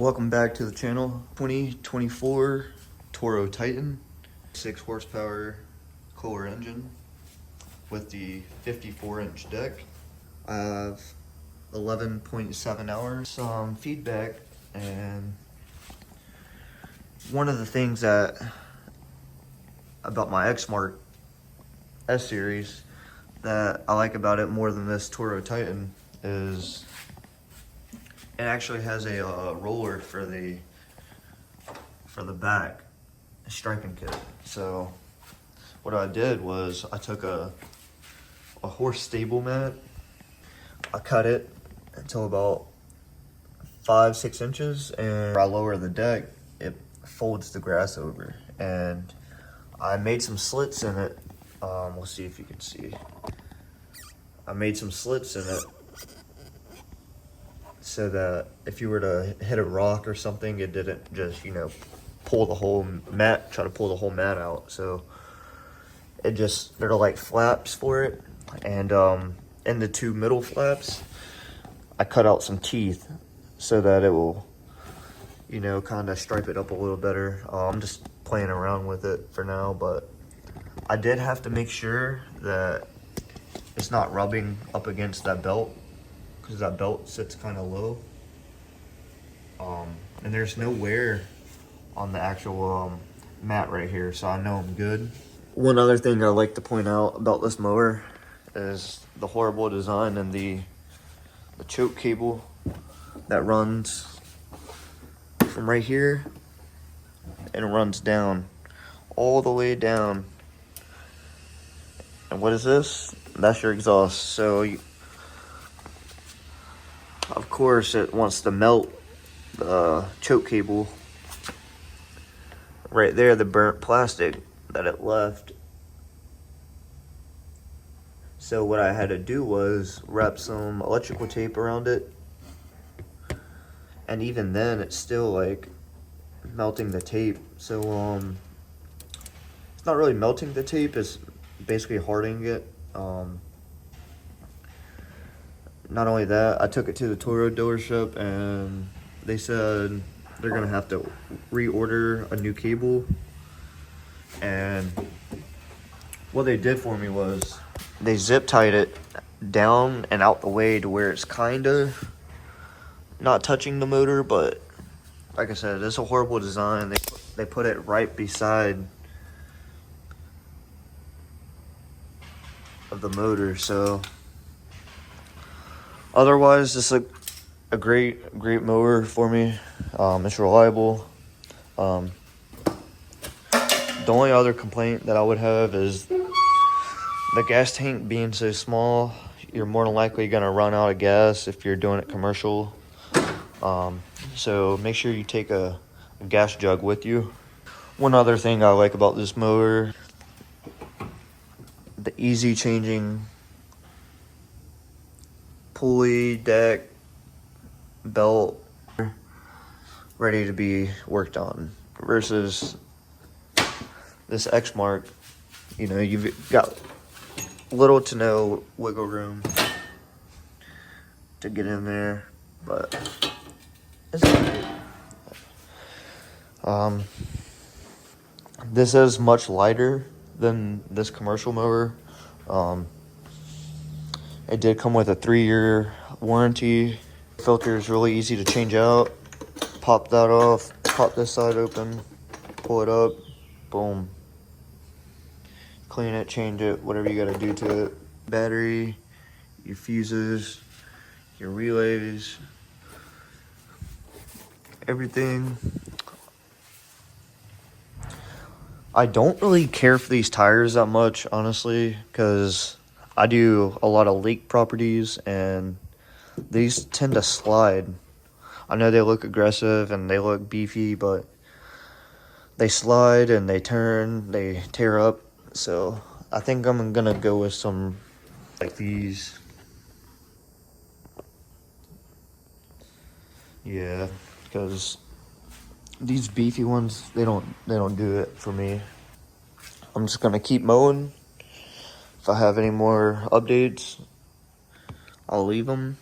welcome back to the channel. 2024 Toro Titan, 6 horsepower Kohler engine with the 54-inch deck. I have 11.7 hours. Some feedback, and one of the things about my Exmark S series that I like about it more than this Toro Titan is it actually has a roller for the back striping kit. So what I did was I took a horse stable mat, I cut it until about 5-6 inches, and I lower the deck, it folds the grass over, and I made some slits in it. We'll see if you can see. I made some slits in it so that if you were to hit a rock or something, it didn't just, pull the whole mat, try to pull the whole mat out. So it just, there are like flaps for it. And in the 2 middle flaps, I cut out some teeth so that it will, kind of stripe it up a little better. I'm just playing around with it for now, but I did have to make sure that it's not rubbing up against that belt, because that belt sits kind of low. And there's no wear on the actual mat right here, so I know I'm good. One other thing I like to point out about this mower is the horrible design and the choke cable that runs from right here and runs down all the way down. And what is this? That's your exhaust. So of course it wants to melt the choke cable right there, the burnt plastic that it left. So what I had to do was wrap some electrical tape around it, and even then it's still like melting the tape. So it's not really melting the tape, it's basically hardening it. Not only that, I took it to the Toro dealership and they said they're gonna have to reorder a new cable. And what they did for me was they zip tied it down and out the way to where it's kind of not touching the motor, but like I said, it's a horrible design. They put it right beside of the motor. So otherwise, this is a great mower for me. It's reliable. The only other complaint that I would have is the gas tank being so small. You're more than likely gonna run out of gas if you're doing it commercial. So make sure you take a gas jug with you. One other thing I like about this mower, the easy changing pulley, deck, belt, ready to be worked on, versus this Exmark. You've got little to no wiggle room to get in there, but it's great. This is much lighter than this commercial mower. It did come with a 3-year warranty. Filter is really easy to change out. Pop that off, pop this side open, pull it up, boom. Clean it, change it, whatever you gotta do to it. Battery, your fuses, your relays, everything. I don't really care for these tires that much, honestly, because I do a lot of lake properties and these tend to slide. I know they look aggressive and they look beefy, but they slide and they turn, they tear up. So I think I'm gonna go with some like these. Yeah, because these beefy ones, they don't do it for me. I'm just gonna keep mowing. If I have any more updates, I'll leave them.